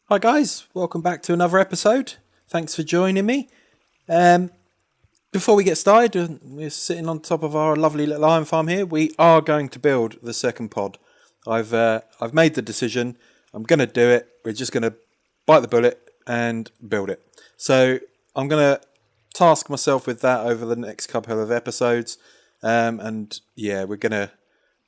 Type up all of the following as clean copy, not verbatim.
Hi guys, welcome back to another episode. Thanks for joining me. Before we get started, we're sitting on top of our lovely little iron farm here. We are going to build the second pod. I've made the decision. I'm going to do it. We're just going to bite the bullet and build it. So I'm going to task myself with that over the next couple of episodes. And yeah, we're going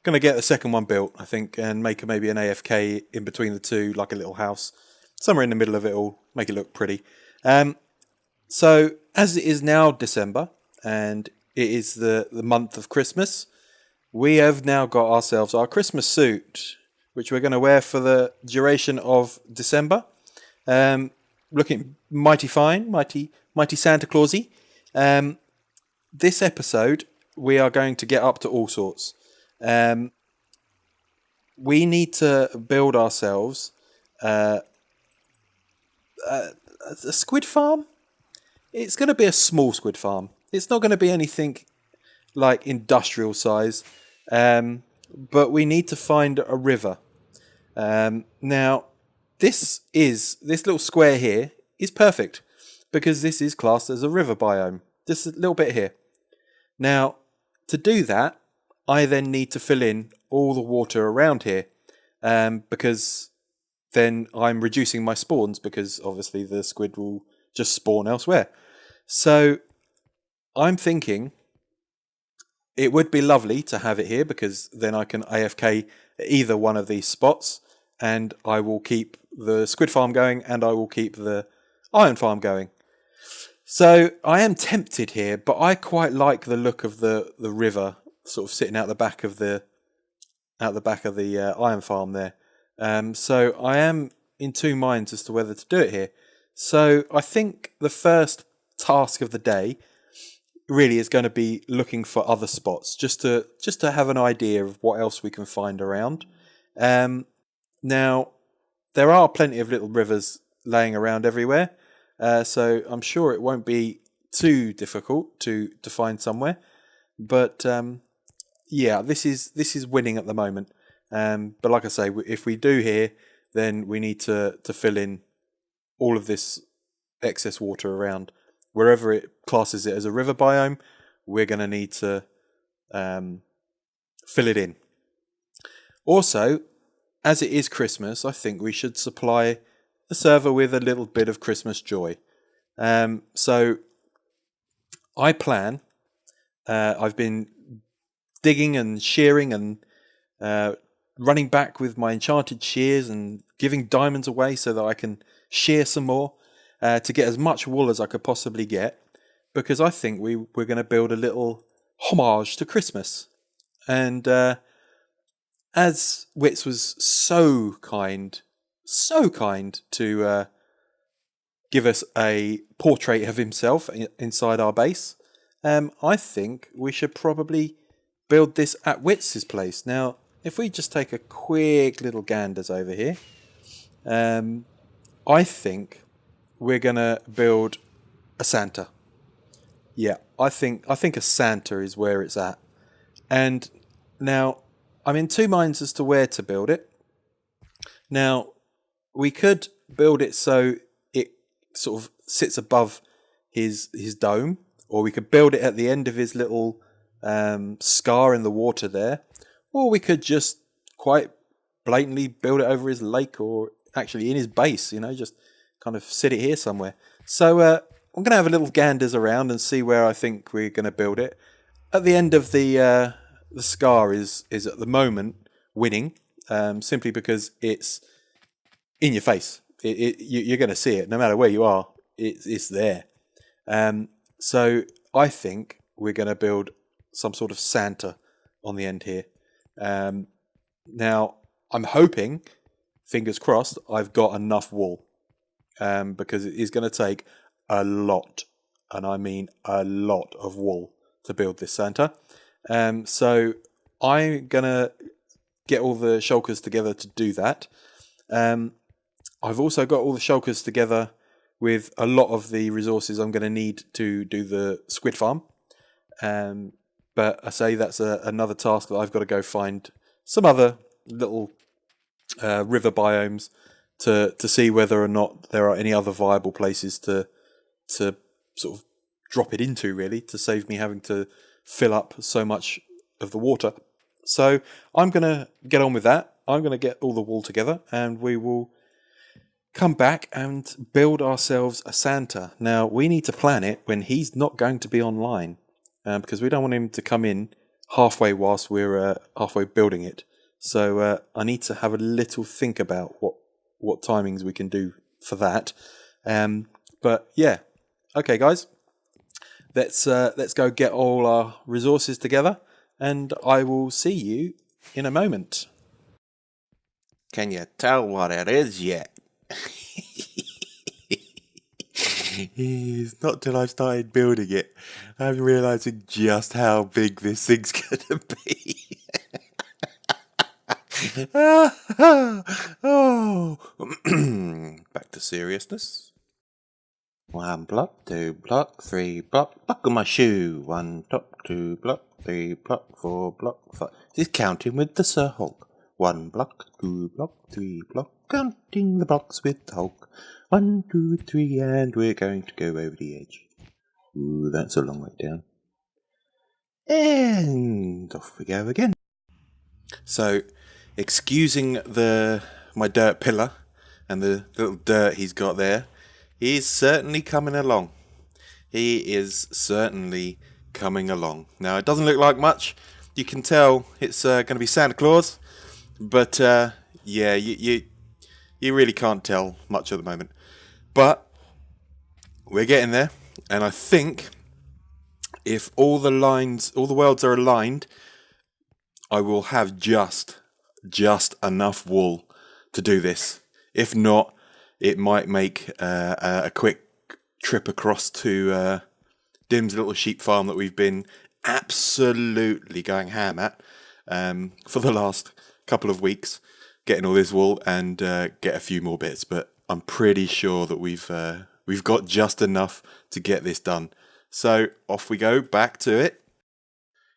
to get the second one built, I think, and make maybe an AFK in between the two, like a little house. Somewhere in the middle of it all, make it look pretty. So, as it is now December, and it is the month of Christmas, we have now got ourselves our Christmas suit, which we're going to wear for the duration of December. Looking mighty fine, mighty Santa Clausy. This episode, we are going to get up to all sorts. We need to build ourselves a squid farm. It's going to be a small squid farm. It's not going to be anything like industrial size, but we need to find a river. Now, this little square here is perfect because this is classed as a river biome. Just a little bit here. Now, to do that, I then need to fill in all the water around here, because then I'm reducing my spawns because obviously the squid will just spawn elsewhere. So I'm thinking it would be lovely to have it here because then I can AFK either one of these spots and I will keep the squid farm going and I will keep the iron farm going. So I am tempted here, but I quite like the look of the river sort of sitting out the back of the iron farm there. So I am in two minds as to whether to do it here. So I think the first task of the day really is going to be looking for other spots, just to have an idea of what else we can find around. Now, there are plenty of little rivers laying around everywhere, so I'm sure it won't be too difficult to find somewhere. But yeah, this is winning at the moment. But like I say, if we do here, then we need to fill in all of this excess water around. Wherever it classes it as a river biome, we're going to need to fill it in. Also, as it is Christmas, I think we should supply the server with a little bit of Christmas joy. So I plan, I've been digging and shearing and running back with my enchanted shears and giving diamonds away so that I can shear some more to get as much wool as I could possibly get, because I think we're going to build a little homage to Christmas. And as Wits was so kind to give us a portrait of himself inside our base, I think we should probably build this at Wits' place. Now, if we just take a quick little ganders over here, I think we're going to build a Santa. Yeah, I think a Santa is where it's at. And now, I'm in two minds as to where to build it. Now, we could build it so it sort of sits above his dome, or we could build it at the end of his little scar in the water there. Or we could just quite blatantly build it over his lake, or actually in his base, just kind of sit it here somewhere. So I'm going to have a little ganders around and see where I think we're going to build it. At the end of the scar is at the moment winning, simply because it's in your face. You're going to see it no matter where you are. It's there. So I think we're going to build some sort of Santa on the end here. Now, I'm hoping, fingers crossed, I've got enough wool, because it is going to take a lot, and I mean a lot of wool to build this Santa. So I'm going to get all the shulkers together to do that. I've also got all the shulkers together with a lot of the resources I'm going to need to do the squid farm. But I say that's another task that I've got to go find some other little river biomes to see whether or not there are any other viable places to sort of drop it into, really, to save me having to fill up so much of the water. So I'm going to get on with that. I'm going to get all the wool together, and we will come back and build ourselves a Santa. Now, we need to plan it when he's not going to be online, because we don't want him to come in halfway whilst we're halfway building it. So I need to have a little think about what timings we can do for that. But yeah, okay, guys, let's go get all our resources together, and I will see you in a moment. Can you tell what it is yet? It's not till I've started building it I'm realising just how big this thing's gonna be. Oh, back to seriousness. 1 block, 2 block, 3 block, buckle my shoe. 1 block, 2 block, 3 block, 4 block, 5. This is counting with the Sir Hulk. 1 block, 2 block, 3 block, counting the blocks with the Hulk. 1, 2, 3, and we're going to go over the edge. Ooh, that's a long way down. And off we go again. So, excusing my dirt pillar and the little dirt he's got there, he's certainly coming along. He is certainly coming along. Now, it doesn't look like much. You can tell it's going to be Santa Claus, but yeah, you really can't tell much at the moment. But we're getting there, and I think if all the worlds are aligned, I will have just enough wool to do this. If not, it might make a quick trip across to Dim's little sheep farm that we've been absolutely going ham at for the last couple of weeks, getting all this wool and get a few more bits. But I'm pretty sure that we've got just enough to get this done. So off we go, back to it.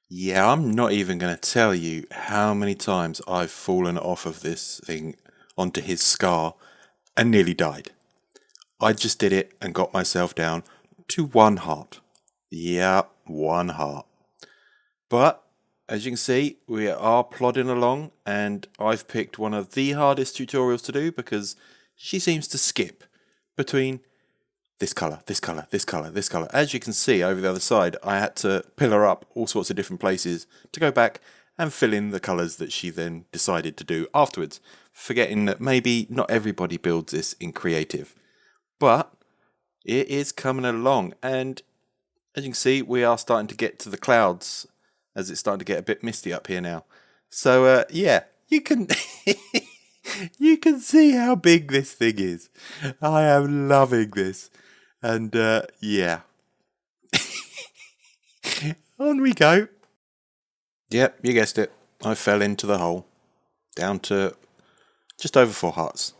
Yeah, I'm not even going to tell you how many times I've fallen off of this thing onto his scar and nearly died. I just did it and got myself down to 1 heart. Yeah, 1 heart. But as you can see, we are plodding along, and I've picked one of the hardest tutorials to do because she seems to skip between this colour, this colour, this colour, this colour. As you can see over the other side, I had to pillar up all sorts of different places to go back and fill in the colours that she then decided to do afterwards, forgetting that maybe not everybody builds this in creative. But it is coming along, and as you can see, we are starting to get to the clouds as it's starting to get a bit misty up here now. So yeah, you can you can see how big this thing is. I am loving this. And yeah. On we go. Yep, you guessed it. I fell into the hole. Down to just over 4 hearts.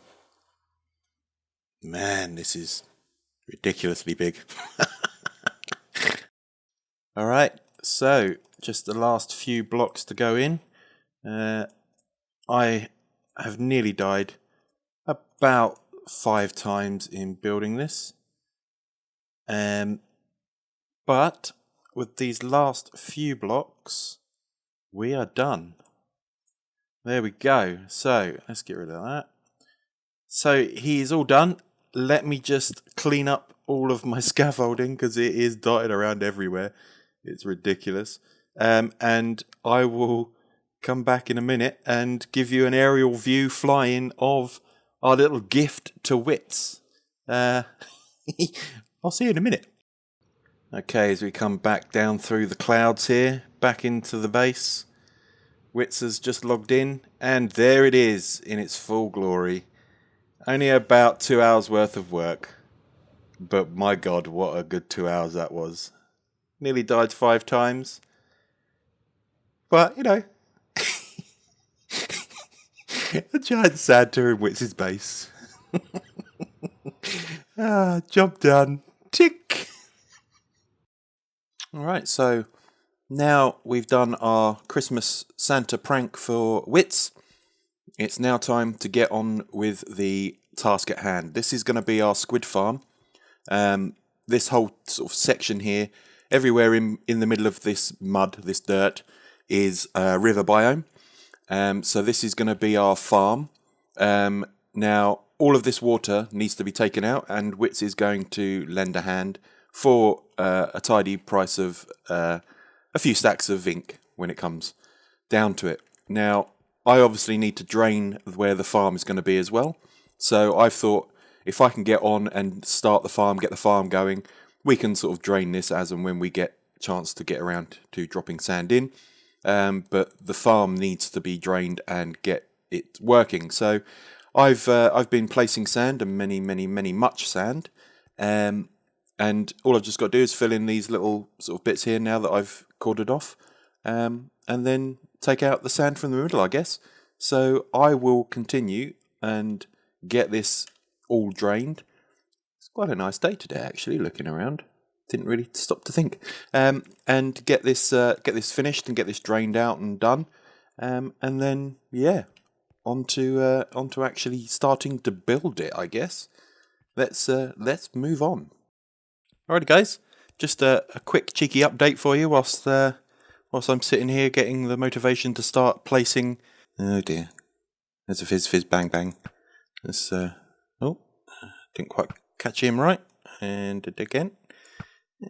Man, this is ridiculously big. Alright, so just the last few blocks to go in. I have nearly died about 5 times in building this. But with these last few blocks, we are done. There we go. So let's get rid of that. So he is all done. Let me just clean up all of my scaffolding because it is dotted around everywhere. It's ridiculous. And I will come back in a minute and give you an aerial view flying of our little gift to Wits. I'll see you in a minute. Okay, as we come back down through the clouds here, back into the base, Wits has just logged in, and there it is in its full glory. Only about 2 hours worth of work, but my god, what a good 2 hours that was. Nearly died 5 times, but you know, a giant Santa in Wits' base. Job done. Tick. Alright, so now we've done our Christmas Santa prank for Wits. It's now time to get on with the task at hand. This is going to be our squid farm. This whole sort of section here, everywhere in the middle of this mud, this dirt, is river biome. So this is going to be our farm. Now, all of this water needs to be taken out, and Wits is going to lend a hand for a tidy price of a few stacks of zinc when it comes down to it. Now, I obviously need to drain where the farm is going to be as well. So I've thought, if I can get on and start the farm, get the farm going, we can sort of drain this as and when we get a chance to get around to dropping sand in. But the farm needs to be drained and get it working. So I've been placing sand, and many much sand. And all I've just got to do is fill in these little sort of bits here now that I've corded off. And then take out the sand from the middle, I guess. So I will continue and get this all drained. It's quite a nice day today, actually, looking around. Didn't really stop to think. And get this finished and get this drained out and done. And then, yeah, onto actually starting to build it, I guess. Let's move on. Alrighty, guys. Just a quick cheeky update for you whilst I'm sitting here getting the motivation to start placing. Oh dear, there's a fizz bang bang. This didn't quite catch him right, and did it again.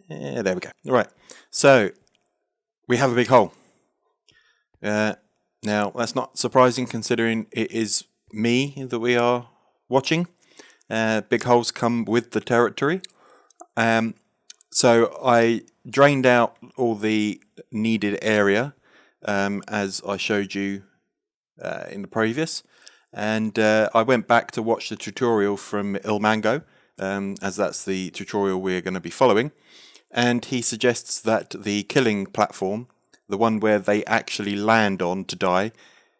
Yeah, there we go. All right, so we have a big hole. Now that's not surprising considering it is me that we are watching. Big holes come with the territory. So I drained out all the needed area, as I showed you in the previous, and I went back to watch the tutorial from Il Mango, as that's the tutorial we're going to be following, and he suggests that the killing platform, the one where they actually land on to die,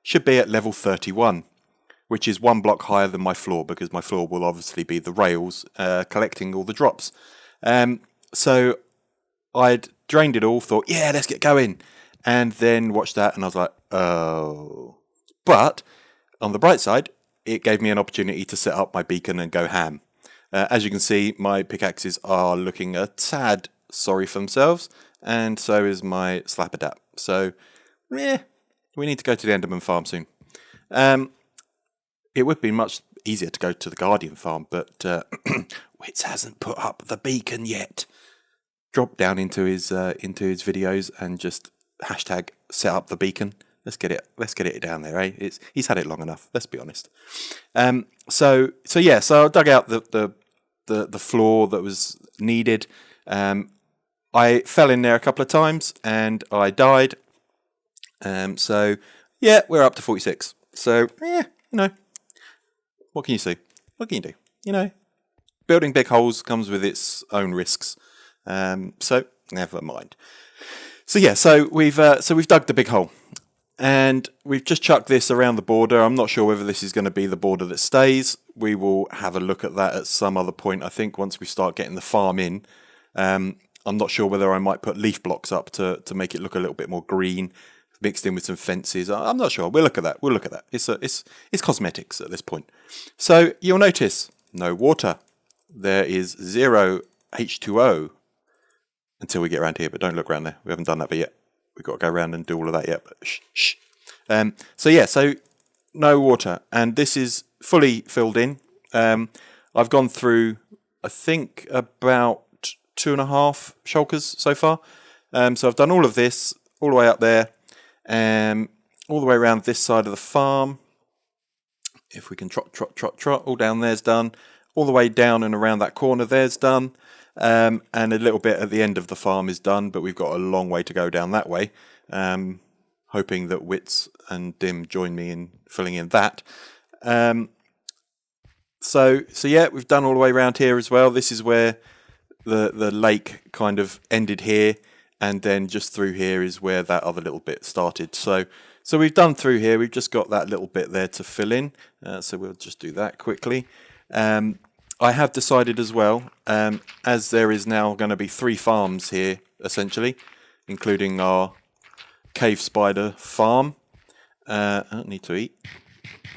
should be at level 31, which is 1 block higher than my floor, because my floor will obviously be the rails collecting all the drops. So I'd drained it all, thought, yeah, let's get going, and then watched that, and I was like, oh. But on the bright side, it gave me an opportunity to set up my beacon and go ham. As you can see, my pickaxes are looking a tad sorry for themselves, and so is my slap adapt. So, yeah, we need to go to the Enderman farm soon. It would be much easier to go to the Guardian farm, but Wits hasn't put up the beacon yet. Drop down into his videos and just hashtag set up the beacon. Let's get it down there, eh? He's had it long enough. Let's be honest. So I dug out the floor that was needed. I fell in there a couple of times and I died. So yeah, we're up to 46. So yeah, what can you see? What can you do? Building big holes comes with its own risks. So never mind. So yeah, so we've dug the big hole, and we've just chucked this around the border. I'm not sure whether this is going to be the border that stays. We will have a look at that at some other point. I think once we start getting the farm in, I'm not sure whether I might put leaf blocks up to make it look a little bit more green, mixed in with some fences. I'm not sure. We'll look at that. It's cosmetics at this point. So you'll notice no water. There is 0 H2O until we get around here, but don't look around there. We haven't done that bit yet. We've got to go around and do all of that yet. But shh. So no water, and this is fully filled in. I've gone through, I think, about 2.5 shulkers so far. So I've done all of this all the way up there, all the way around this side of the farm. If we can trot, all down there's done. All the way down and around that corner there's done. And a little bit at the end of the farm is done, but we've got a long way to go down that way. Hoping that Wits and Dim join me in filling in that. So yeah, we've done all the way around here as well. This is where the lake kind of ended here, and then just through here is where that other little bit started. So we've done through here. We've just got that little bit there to fill in. So we'll just do that quickly. I have decided as well, as there is now going to be 3 farms here, essentially, including our cave spider farm. I don't need to eat.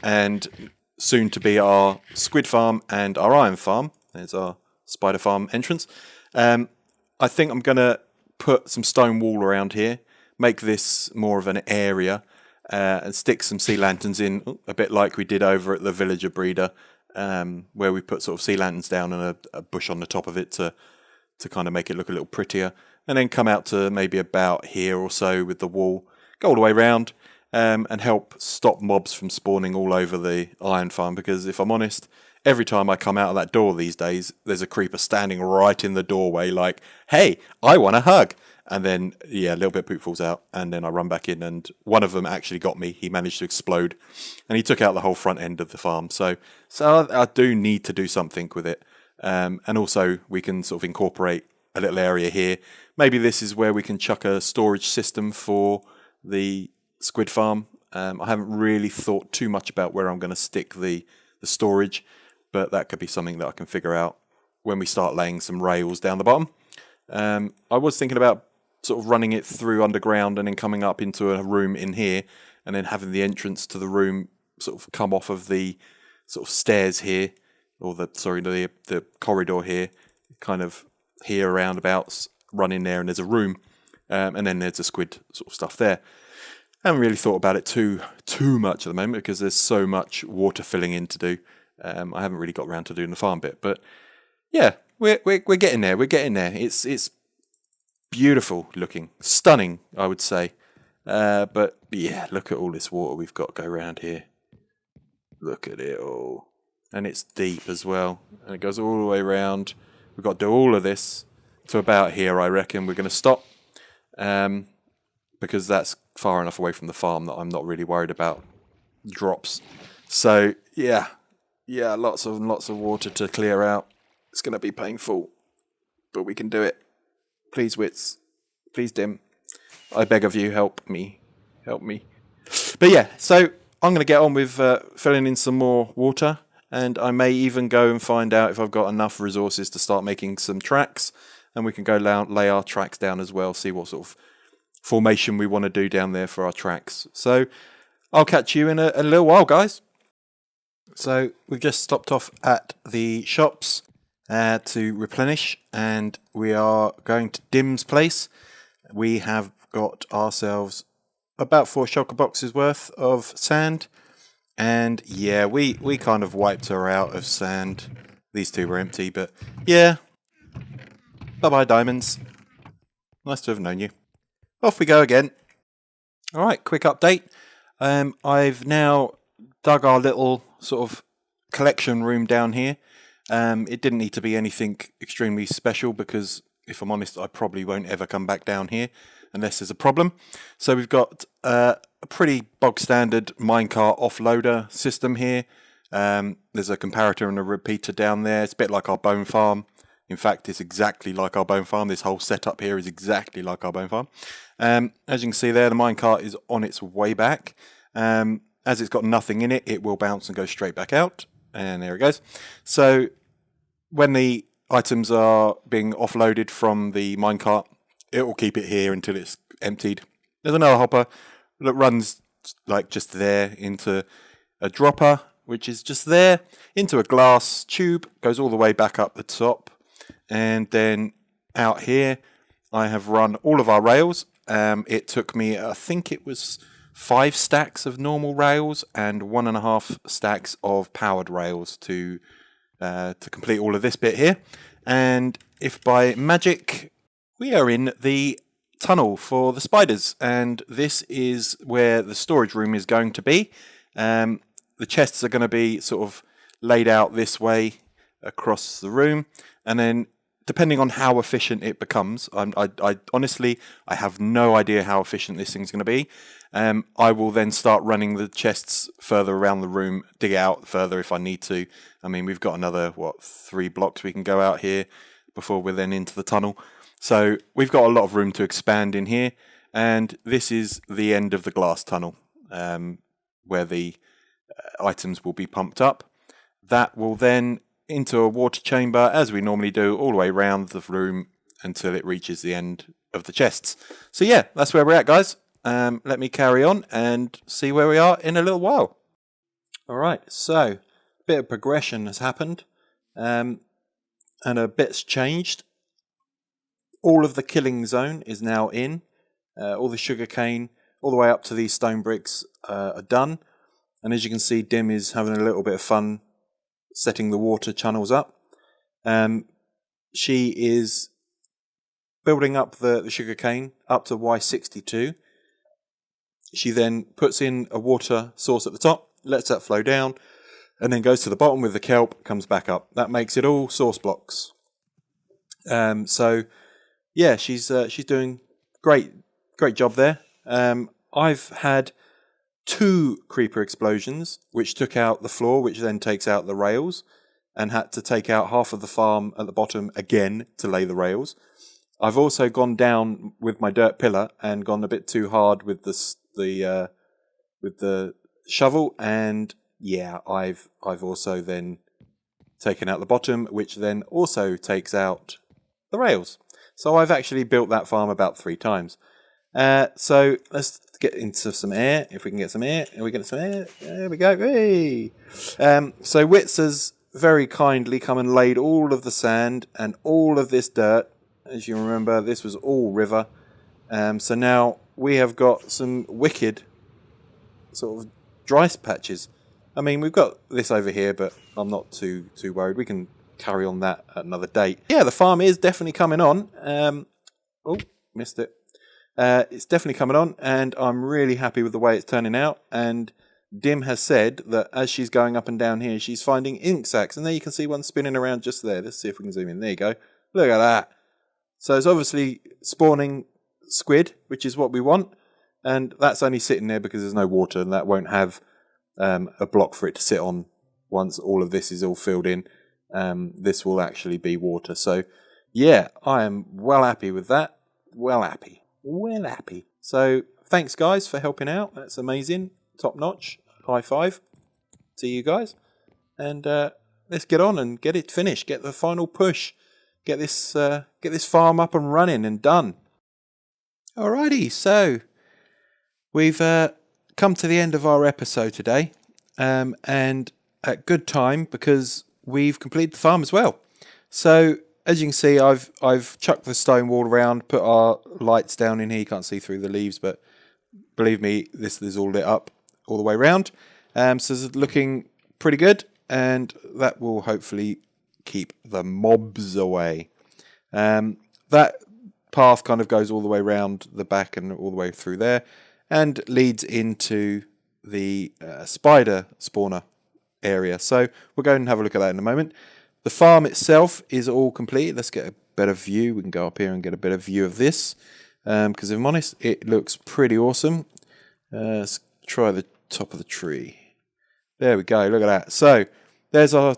And soon to be our squid farm and our iron farm. There's our spider farm entrance. I think I'm going to put some stone wall around here, make this more of an area, and stick some sea lanterns in, a bit like we did over at the villager breeder, where we put sort of sea lanterns down and a bush on the top of it to kind of make it look a little prettier, and then come out to maybe about here or so with the wall, go all the way around, and help stop mobs from spawning all over the iron farm, because if I'm honest, every time I come out of that door these days, there's a creeper standing right in the doorway like, hey, I want a hug. And then, yeah, a little bit of poop falls out, and then I run back in, and one of them actually got me. He managed to explode, and he took out the whole front end of the farm. So I do need to do something with it. And also, we can sort of incorporate a little area here. Maybe this is where we can chuck a storage system for the squid farm. I haven't really thought too much about where I'm going to stick the storage, but that could be something that I can figure out when we start laying some rails down the bottom. I was thinking about sort of running it through underground and then coming up into a room in here, and then having the entrance to the room sort of come off of the sort of stairs here, or the corridor here, kind of here roundabouts, run in there, and there's a room, and then there's a squid sort of stuff there. I haven't really thought about it too much at the moment because there's so much water filling in to do. I haven't really got around to doing the farm bit, but yeah, we're getting there. We're getting there. It's beautiful looking, stunning, I would say. But yeah, look at all this water we've got to go around here. Look at it all, and it's deep as well, and it goes all the way around. We've got to do all of this to about here. I reckon we're going to stop, because that's far enough away from the farm that I'm not really worried about drops. So yeah, lots of water to clear out. It's going to be painful, but we can do it. Please, Wits. Please, Dim. I beg of you, help me. But yeah, so I'm going to get on with filling in some more water, and I may even go and find out if I've got enough resources to start making some tracks, and we can go lay our tracks down as well, see what sort of formation we want to do down there for our tracks. So I'll catch you in a little while, guys. So we've just stopped off at the shops to replenish, and we are going to Dim's place. We have got ourselves about 4 shulker boxes worth of sand, and yeah, we kind of wiped her out of sand. These 2 were empty, but yeah, bye-bye diamonds. Nice to have known you. Off we go again. Alright, quick update. I've now dug our little sort of collection room down here. It didn't need to be anything extremely special because, if I'm honest, I probably won't ever come back down here unless there's a problem. So we've got a pretty bog standard minecart offloader system here. There's a comparator and a repeater down there. It's a bit like our bone farm. In fact, it's exactly like our bone farm. This whole setup here is exactly like our bone farm. As you can see there, the minecart is on its way back. As it's got nothing in it, it will bounce and go straight back out. And there it goes. So when the items are being offloaded from the minecart, it will keep it here until it's emptied. There's another hopper that runs like just there into a dropper, which is just there, into a glass tube, goes all the way back up the top. And then out here, I have run all of our rails. It took me, I think it was 5 stacks of normal rails and 1.5 stacks of powered rails to complete all of this bit here. And if by magic, we are in the tunnel for the spiders, and this is where the storage room is going to be. The chests are going to be sort of laid out this way across the room, and then depending on how efficient it becomes, I honestly, I have no idea how efficient this thing's going to be. I will then start running the chests further around the room, dig out further if I need to. I mean, we've got another, 3 blocks we can go out here before we're then into the tunnel. So we've got a lot of room to expand in here. And this is the end of the glass tunnel, where the items will be pumped up. That will then into a water chamber, as we normally do, all the way around the room until it reaches the end of the chests. So yeah, that's where we're at, guys. Let me carry on and see where we are in a little while. All right, so bit of progression has happened, and a bit's changed. All of the killing zone is now in. All the sugarcane, all the way up to these stone bricks are done. And as you can see, Dim is having a little bit of fun setting the water channels up. She is building up the sugarcane up to Y62. She then puts in a water source at the top, lets that flow down, and then goes to the bottom with the kelp, comes back up. That makes it all source blocks. So yeah, she's doing great job there. I've had 2 creeper explosions, which took out the floor, which then takes out the rails, and had to take out half of the farm at the bottom again to lay the rails. I've also gone down with my dirt pillar and gone a bit too hard with the shovel, and yeah, I've also then taken out the bottom, which then also takes out the rails. So I've actually built that farm about 3 times. So let's get into some air. If we can get some air, there we go. Hey! So Wits has very kindly come and laid all of the sand and all of this dirt. As you remember, this was all river. So now we have got some wicked sort of dry patches. I mean, we've got this over here, but I'm not too worried. We can carry on that at another date. Yeah, the farm is definitely coming on. Oh, missed it. It's definitely coming on, and I'm really happy with the way it's turning out. And Dim has said that as she's going up and down here, she's finding ink sacs. And there you can see one spinning around just there. Let's see if we can zoom in. There you go. Look at that. So it's obviously spawning squid, which is what we want. And that's only sitting there because there's no water, and that won't have a block for it to sit on once all of this is all filled in. This will actually be water. So yeah, I am well happy with that. Well happy. So thanks guys for helping out. That's amazing. Top notch. High five to you guys. And let's get on and get it finished. Get the final push. Get this farm up and running and done. Alrighty, so we've come to the end of our episode today. And at good time because we've completed the farm as well. So as you can see, I've chucked the stone wall around, put our lights down in here. You can't see through the leaves, but believe me, this is all lit up all the way around. So it's looking pretty good, and that will hopefully keep the mobs away. That path kind of goes all the way around the back and all the way through there, and leads into the spider spawner area. So we'll go and have a look at that in a moment. The farm itself is all complete. Let's get a better view. We can go up here and get a better view of this. Because if I'm honest, it looks pretty awesome. Let's try the top of the tree. There we go. Look at that. So there's our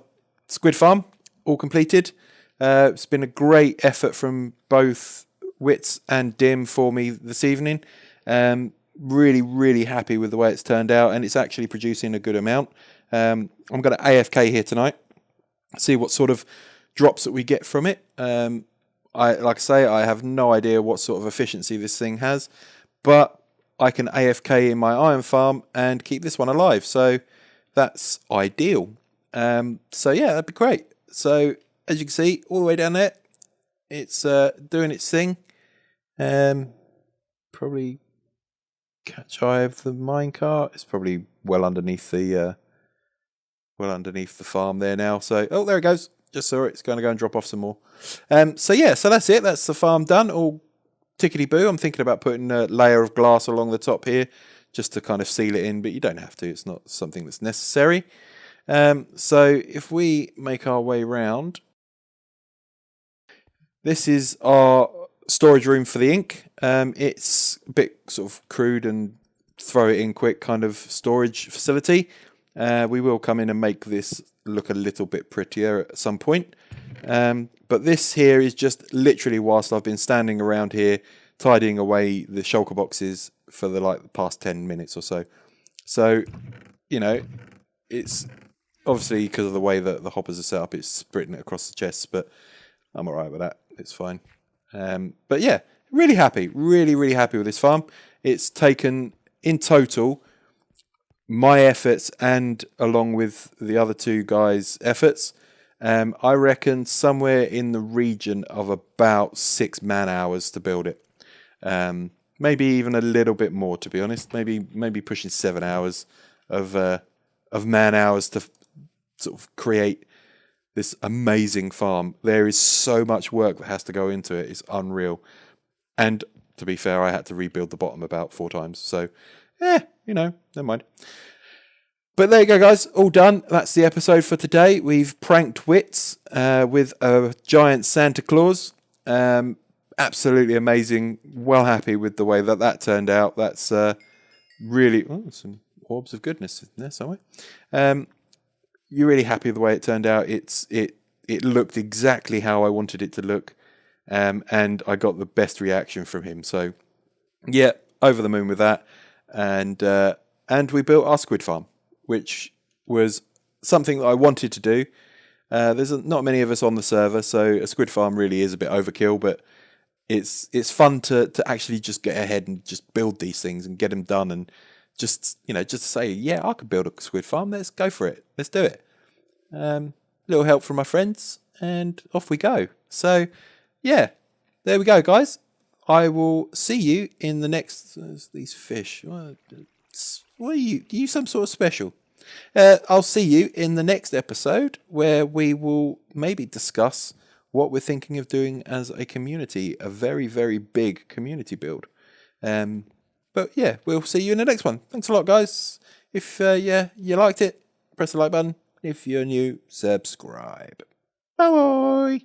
squid farm, all completed. It's been a great effort from both Wits and Dim for me this evening. Really, really happy with the way it's turned out, and it's actually producing a good amount. I'm going to AFK here tonight, see what sort of drops that we get from it. Like I say, I have no idea what sort of efficiency this thing has, but I can AFK in my iron farm and keep this one alive. So that's ideal. So yeah, that'd be great. So as you can see, all the way down there, it's doing its thing. Probably catch eye of the minecart. It's probably well underneath the farm there now. So oh, there it goes. Just saw it. It's going to go and drop off some more. So yeah, so that's it. That's the farm done. All tickety-boo. I'm thinking about putting a layer of glass along the top here just to kind of seal it in, but you don't have to. It's not something that's necessary. So if we make our way round, this is our storage room for the ink. It's a bit sort of crude and throw it in quick kind of storage facility. We will come in and make this look a little bit prettier at some point. But this here is just literally whilst I've been standing around here tidying away the shulker boxes for the past 10 minutes or so. So, you know, it's obviously because of the way that the hoppers are set up, it's splitting it across the chests, but I'm all right with that. It's fine. But yeah, really happy. Really, really happy with this farm. It's taken, in total, my efforts and along with the other two guys' efforts, I reckon somewhere in the region of about 6 man hours to build it. Maybe even a little bit more, to be honest. Maybe pushing 7 hours of man hours to sort of create this amazing farm. There is so much work that has to go into it. It's unreal. And to be fair, I had to rebuild the bottom about 4 times. So, never mind. But there you go, guys. All done. That's the episode for today. We've pranked Wits with a giant Santa Claus. Absolutely amazing. Well happy with the way that turned out. That's really some orbs of goodness in there somewhere. You're really happy with the way it turned out. It looked exactly how I wanted it to look, and I got the best reaction from him. So, yeah, over the moon with that. And we built our squid farm, which was something that I wanted to do. There's not many of us on the server, so a squid farm really is a bit overkill, but it's fun to actually just get ahead and just build these things and get them done, and just say, yeah, I could build a squid farm. Let's go for it. Let's do it. Little help from my friends, and off we go. So, yeah, there we go, guys. I will see you in the next. These fish. What are you? Are you some sort of special? I'll see you in the next episode where we will maybe discuss what we're thinking of doing as a community, a very, very big community build. But yeah, we'll see you in the next one. Thanks a lot, guys. If you liked it, press the like button. If you're new, subscribe. Bye.